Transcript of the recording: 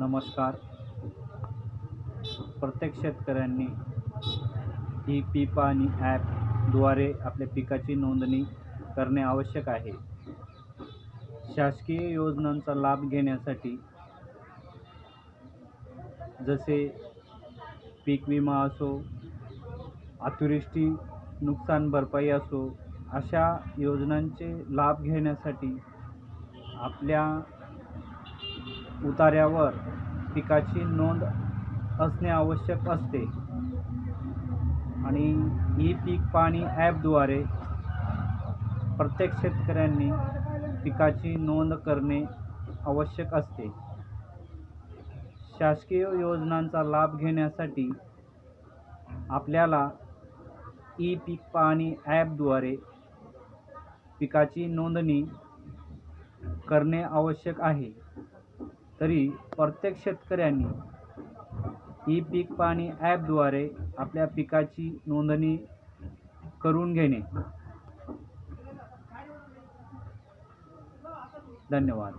नमस्कार. प्रत्येक शेतकऱ्यांनी ई पीक पाहणी ॲपद्वारे आपल्या पिकाची नोंदणी करणे आवश्यक आहे. शासकीय योजनांचा लाभ घेण्यासाठी जसे पीक विमा असो, अतिवृष्टी नुकसान भरपाई असो, अशा योजनांचे लाभ घेण्यासाठी आपल्या उतार्यावर पिकाची नोंद असणे आवश्यक असते आणि ई पीक पाहणी ॲपद्वारे प्रत्येक शेतकऱ्यांनी पिकाची नोंद करणे आवश्यक असते. शासकीय योजनांचा लाभ घेण्यासाठी आपल्याला ई पीक पाहणी ॲपद्वारे पिकाची नोंदणी करणे आवश्यक आहे. तरी प्रत्येक शेतकऱ्यांनी ई पीक पाहणी ॲपद्वारे आपल्या पिकाची नोंदणी करून घेणे. धन्यवाद.